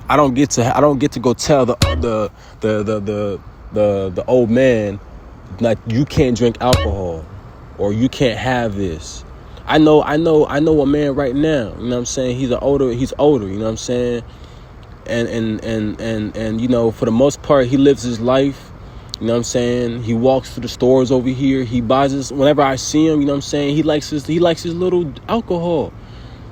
I don't get to go tell the old man like you can't drink alcohol or you can't have this. I know a man right now, you know what I'm saying? He's older, you know what I'm saying? And you know, for the most part, he lives his life, you know what I'm saying? He walks to the stores over here, he buys this whenever I see him, you know what I'm saying? He likes his little alcohol.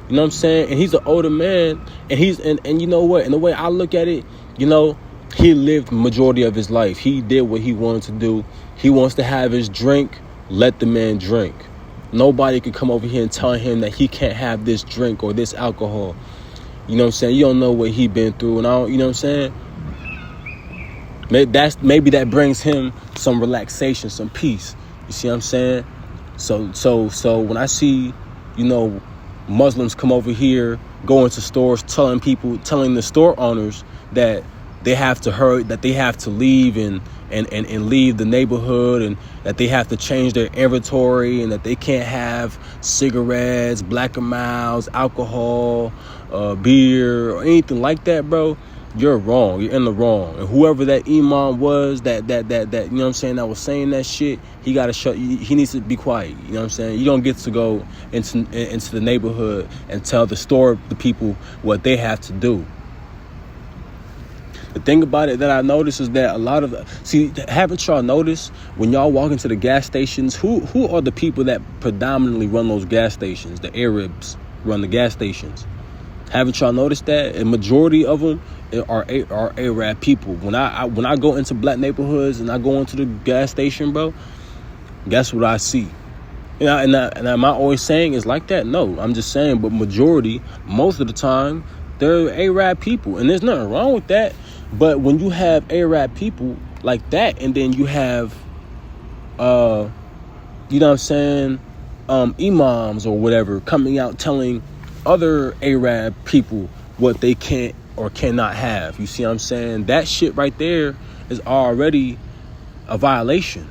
You know what I'm saying? And he's an older man, and and you know what? And the way I look at it, you know, he lived majority of his life. He did what he wanted to do. He wants to have his drink. Let the man drink. Nobody can come over here and tell him that he can't have this drink or this alcohol. You know what I'm saying? You don't know what he been through, and you know what I'm saying? Maybe that brings him some relaxation, some peace. You see what I'm saying? So when I see, you know, Muslims come over here, go into stores, telling the store owners that they have to hurry, that they have to leave and leave the neighborhood, and that they have to change their inventory, and that they can't have cigarettes, Black & Milds, alcohol, beer, or anything like that, bro. You're wrong. You're in the wrong. And whoever that imam was, that you know what I'm saying, that was saying that shit, he gotta he needs to be quiet. You know what I'm saying? You don't get to go into the neighborhood and tell the people what they have to do. The thing about it that I noticed is that haven't y'all noticed when y'all walk into the gas stations, who are the people that predominantly run those gas stations? The Arabs run the gas stations. Haven't y'all noticed that? A majority of them are Arab people. When I go into black neighborhoods and I go into the gas station, bro, guess what I see? And am I always saying it's like that? No, I'm just saying, but most of the time, they're Arab people, and there's nothing wrong with that. But when you have Arab people like that, and then you have, you know what I'm saying, imams or whatever coming out telling other Arab people what they can't or cannot have. You see what I'm saying? That shit right there is already a violation.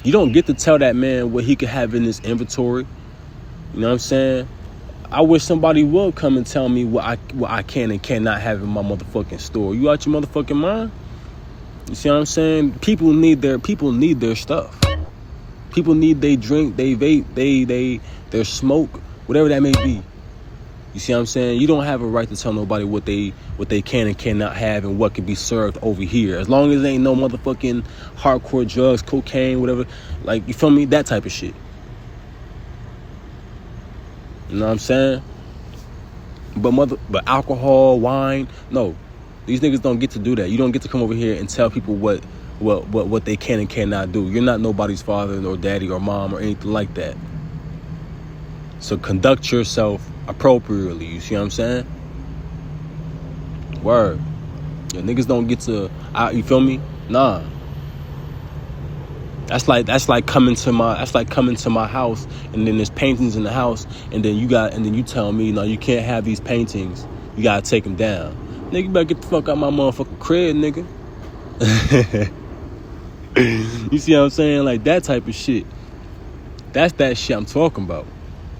You don't get to tell that man what he could have in his inventory. You know what I'm saying? I wish somebody would come and tell me what I can and cannot have in my motherfucking store. You out your motherfucking mind? You see what I'm saying? People need their stuff. People need they drink, they vape, their smoke, whatever that may be. You see what I'm saying? You don't have a right to tell nobody what they can and cannot have and what can be served over here. As long as there ain't no motherfucking hardcore drugs, cocaine, whatever. Like, you feel me? That type of shit. You know what I'm saying? But alcohol, wine, no. These niggas don't get to do that. You don't get to come over here and tell people what they can and cannot do. You're not nobody's father or daddy or mom or anything like that. So conduct yourself appropriately. You see what I'm saying? Word. Yeah, niggas don't get to, you feel me? Nah. That's like coming to my house, and then there's paintings in the house, and then you tell me, no, you can't have these paintings. You gotta take them down. Nigga, you better get the fuck out my motherfucking crib, nigga. You see what I'm saying? Like, that type of shit. That's that shit I'm talking about.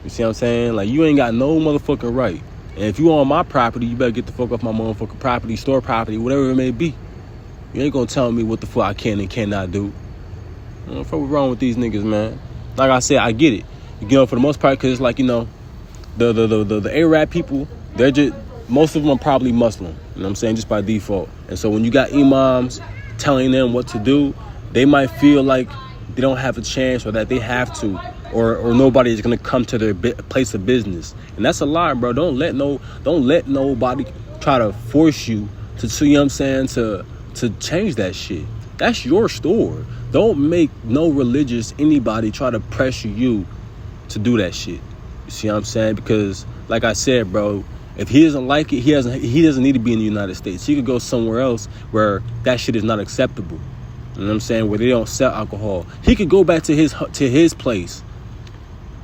You see what I'm saying? Like, you ain't got no motherfucking right. And if you on my property, you better get the fuck off my motherfucking property, store property, whatever it may be. You ain't gonna tell me what the fuck I can and cannot do. What the fuck wrong with these niggas, man? Like I said, I get it. You know, for the most part, because it's like, you know, the Arab people, they're just, most of them are probably Muslim. You know what I'm saying? Just by default. And so when you got imams telling them what to do, they might feel like they don't have a chance, or that they have to, or nobody is gonna come to their place of business. And that's a lie, bro. Don't let nobody try to force you to, you know what I'm saying, to change that shit. That's your store. Don't make no religious anybody try to pressure you to do that shit. You see what I'm saying? Because, like I said, bro, if he doesn't like it, he doesn't need to be in the United States. He could go somewhere else where that shit is not acceptable. You know what I'm saying? Where they don't sell alcohol. He could go back to his place.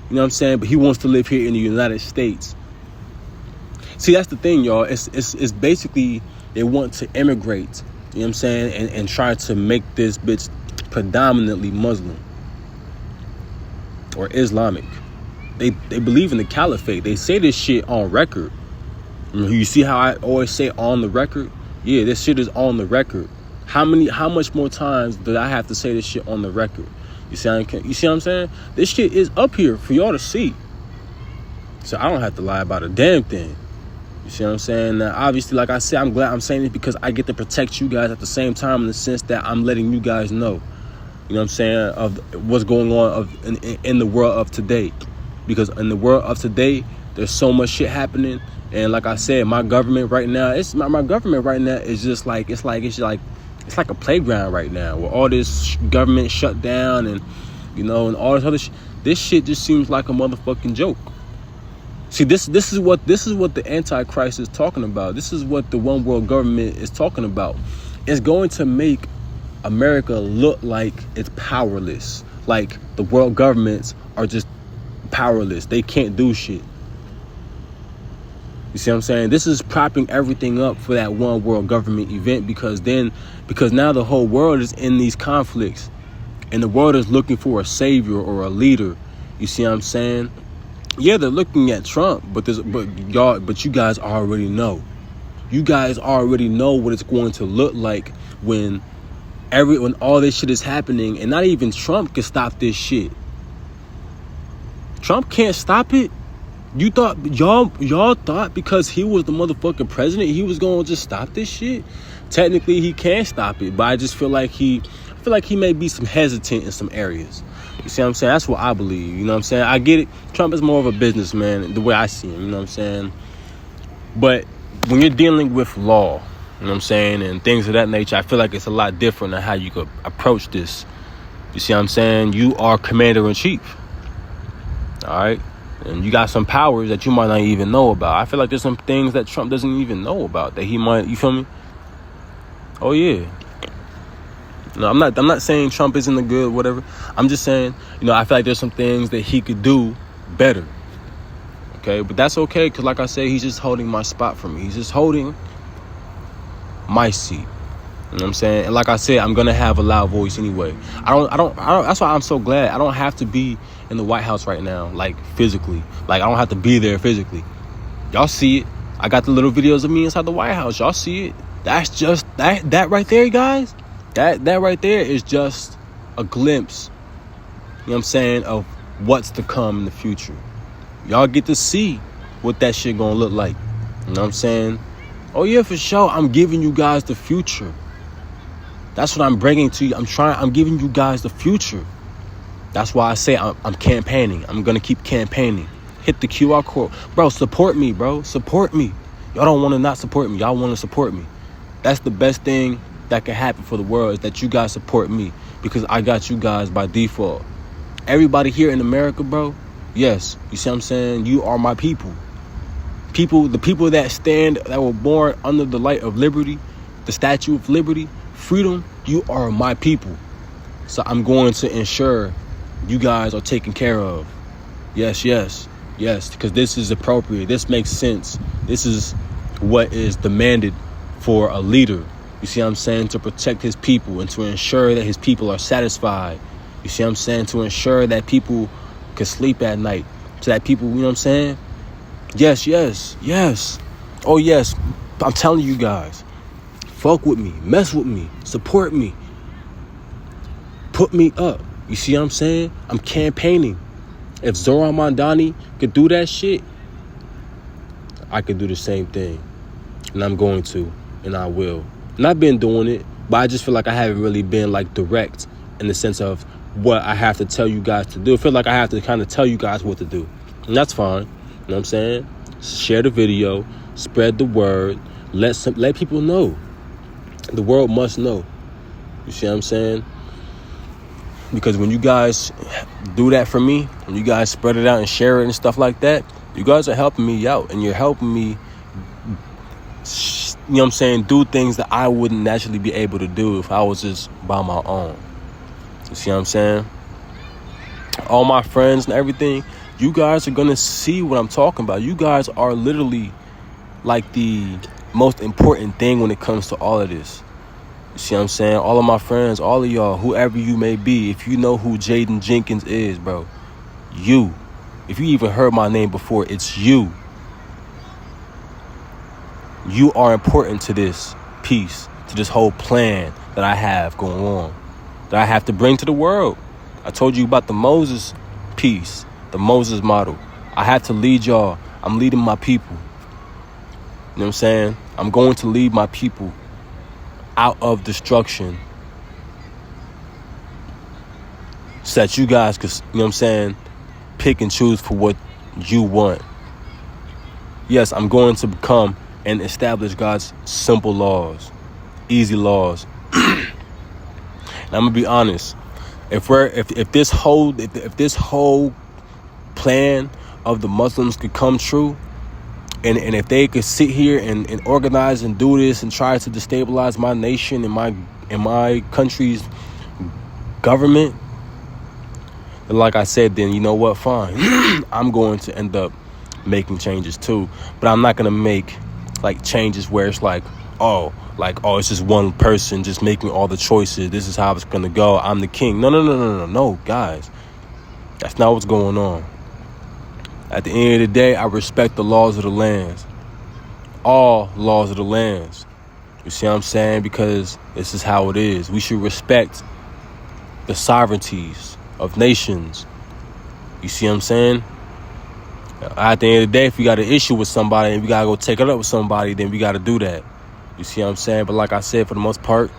You know what I'm saying? But he wants to live here in the United States. See, that's the thing, y'all. It's basically they want to immigrate. You know what I'm saying? And try to make this bitch predominantly Muslim or Islamic. They believe in the caliphate. They say this shit on record. You see how I always say on the record? Yeah, this shit is on the record. How much more times did I have to say this shit on the record? You see what I'm saying? This shit is up here for y'all to see. So I don't have to lie about a damn thing. You see what I'm saying? Now, obviously, like I said, I'm glad I'm saying this because I get to protect you guys at the same time, in the sense that I'm letting you guys know, you know what I'm saying, of what's going on in the world of today. Because in the world of today, there's so much shit happening. And like I said, my government right now, my government right now is just like, it's like a playground right now, where all this government shut down and, you know, and all this other shit. This shit just seems like a motherfucking joke. See, this is what the Antichrist is talking about. This is what the one world government is talking about. It's going to make America look like it's powerless. Like the world governments are just powerless. They can't do shit. You see what I'm saying? This is propping everything up for that one world government event, because now the whole world is in these conflicts and the world is looking for a savior or a leader. You see what I'm saying? Yeah, they're looking at Trump, but you guys already know. You guys already know what it's going to look like when all this shit is happening, and not even Trump can stop this shit. Trump can't stop it. You thought y'all thought because he was the motherfucking president, he was gonna just stop this shit? Technically, he can stop it, but I just feel like he may be some hesitant in some areas. You see what I'm saying? That's what I believe. You know what I'm saying? I get it. Trump is more of a businessman, the way I see him. You know what I'm saying? But when you're dealing with law, you know what I'm saying, and things of that nature, I feel like it's a lot different than how you could approach this. You see what I'm saying? You are commander-in-chief. All right? And you got some powers that you might not even know about. I feel like there's some things that Trump doesn't even know about that he might, you feel me? Oh, yeah. No, I'm not saying Trump isn't a good whatever. I'm just saying, you know, I feel like there's some things that he could do better. Okay, but that's okay, because like I said, he's just holding my spot for me. He's just holding my seat. You know what I'm saying? And like I said, I'm gonna have a loud voice anyway. I don't. That's why I'm so glad I don't have to be in the White House right now, like physically. Like I don't have to be there physically. Y'all see it. I got the little videos of me inside the White House. Y'all see it. That's just that right there, guys. That right there is just a glimpse, you know what I'm saying, of what's to come in the future. Y'all get to see what that shit gonna look like. You know what I'm saying? Oh yeah, for sure. I'm giving you guys the future. That's what I'm bringing to you. I'm giving you guys the future. That's why I say I'm campaigning. I'm gonna keep campaigning. Hit the QR code. Bro, support me, bro. Support me. Y'all don't want to not support me. Y'all want to support me. That's the best thing that can happen for the world, is that you guys support me, because I got you guys by default. Everybody here in America, bro, yes, you see what I'm saying? You are my people. The people that were born under the light of liberty, the Statue of Liberty, freedom, you are my people. So I'm going to ensure you guys are taken care of. Yes, because this is appropriate. This makes sense. This is what is demanded for a leader. You see what I'm saying? To protect his people and to ensure that his people are satisfied. You see what I'm saying? To ensure that people can sleep at night. So that people, you know what I'm saying? Yes. Oh, yes. I'm telling you guys. Fuck with me. Mess with me. Support me. Put me up. You see what I'm saying? I'm campaigning. If Zoran Mondani could do that shit, I could do the same thing. And I'm going to. And I will. And I've been doing it, but I just feel like I haven't really been like direct in the sense of what I have to tell you guys to do. I feel like I have to kind of tell you guys what to do. And that's fine. You know what I'm saying? Share the video, spread the word, let people know. The world must know. You see what I'm saying? Because when you guys do that for me, when you guys spread it out and share it and stuff like that, you guys are helping me out, and you're helping me, you know what I'm saying, do things that I wouldn't naturally be able to do if I was just by my own. You see what I'm saying? All my friends and everything, you guys are going to see what I'm talking about. You guys are literally like the most important thing when it comes to all of this. You see what I'm saying? All of my friends, all of y'all, whoever you may be, if you know who Jaden Jenkins is, bro, you. If you even heard my name before, it's you. You are important to this piece, to this whole plan that I have going on, that I have to bring to the world. I told you about the Moses piece, the Moses model. I have to lead y'all. I'm leading my people. You know what I'm saying? I'm going to lead my people out of destruction so that you guys could, you know what I'm saying, pick and choose for what you want. Yes, I'm going to become and establish God's simple laws, easy laws. And I'm gonna be honest. If this whole plan of the Muslims could come true, and if they could sit here and organize and do this and try to destabilize my nation and my country's government, then like I said, then you know what? Fine. I'm going to end up making changes too, but I'm not gonna make like changes where it's like, oh, it's just one person just making all the choices. This is how it's gonna go. I'm the king. No, guys. That's not what's going on. At the end of the day, I respect the laws of the lands. All laws of the lands. You see what I'm saying? Because this is how it is. We should respect the sovereignties of nations. You see what I'm saying? At the end of the day, if we got an issue with somebody and we gotta go take it up with somebody, then we gotta do that. You see what I'm saying? But like I said, for the most part,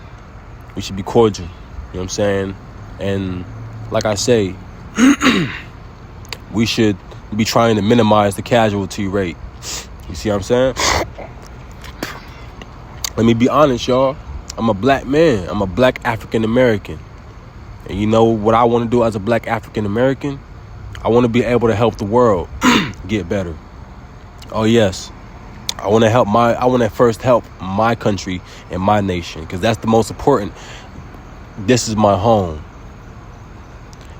we should be cordial. You know what I'm saying? And like I say, we should be trying to minimize the casualty rate. You see what I'm saying? Let me be honest, y'all. I'm a black man. I'm a black African American. And you know what I want to do as a black African American? I want to be able to help the world get better. Oh yes. I want to first help my country and my nation, because that's the most important. This is my home.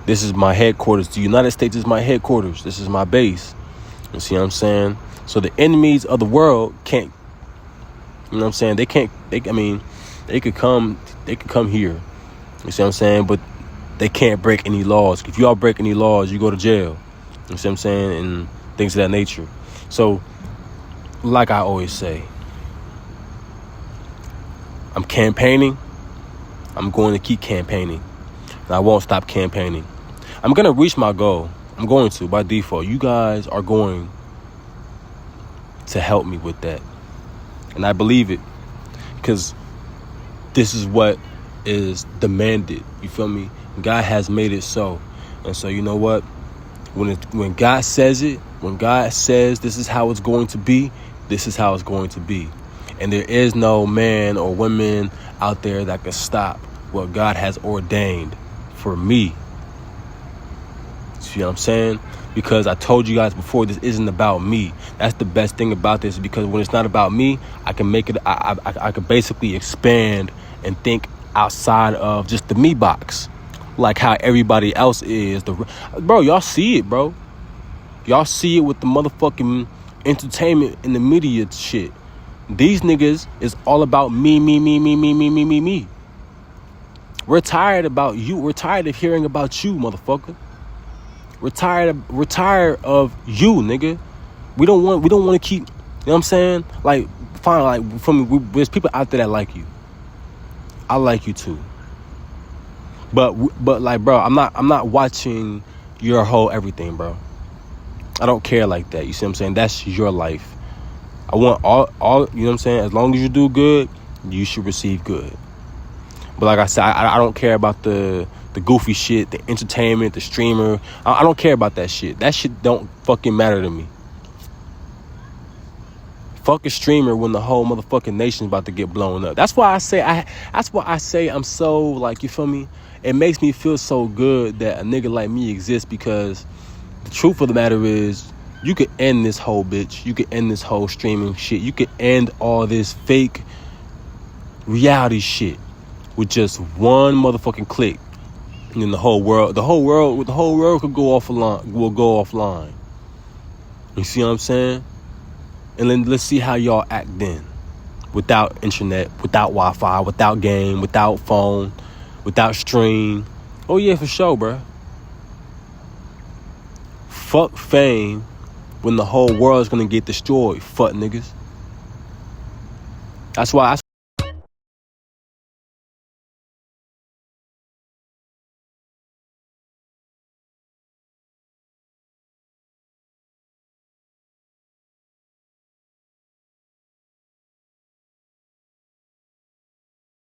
This is my headquarters. The United States is my headquarters. This is my base. You see what I'm saying? So the enemies of the world can't, you know what I'm saying? They could come here. You see what I'm saying? But they can't break any laws. If y'all break any laws, you go to jail. You see what I'm saying? And things of that nature. So, like I always say, I'm campaigning. I'm going to keep campaigning. And I won't stop campaigning. I'm going to reach my goal. I'm going to, by default. You guys are going to help me with that. And I believe it. Because this is what is demanded. You feel me? God has made it so. And so, you know what? When God says it, when God says this is how it's going to be, this is how it's going to be. And there is no man or woman out there that can stop what God has ordained for me. See what I'm saying? Because I told you guys before, this isn't about me. That's the best thing about this, because when it's not about me, I can make it, I can basically expand and think outside of just the me box, like how everybody else is. Bro, y'all see it, bro. Y'all see it with the motherfucking entertainment and the media shit. These niggas is all about me. We're tired about you. We're tired of hearing about you, motherfucker. We're tired of you, nigga. We don't want to keep, you know what I'm saying? Like, fine, like, from me, there's people out there that like you. I like you too. But like, bro, I'm not watching your whole everything, bro. I don't care like that. You see what I'm saying? That's your life. I want all, you know what I'm saying? As long as you do good, you should receive good. But like I said, I don't care about the goofy shit, the entertainment, the streamer. I don't care about that shit. That shit don't fucking matter to me. Fuck a streamer when the whole motherfucking nation's about to get blown up. That's why I say I'm so, like, you feel me? It makes me feel so good that a nigga like me exists, because the truth of the matter is, you could end this whole bitch. You could end this whole streaming shit. You could end all this fake reality shit with just one motherfucking click. And then the whole world could go offline. You see what I'm saying? And then let's see how y'all act then. Without internet, without Wi-Fi, without game, without phone, without stream. Oh yeah, for sure, bruh. Fuck fame when the whole world's gonna get destroyed. Fuck niggas. That's why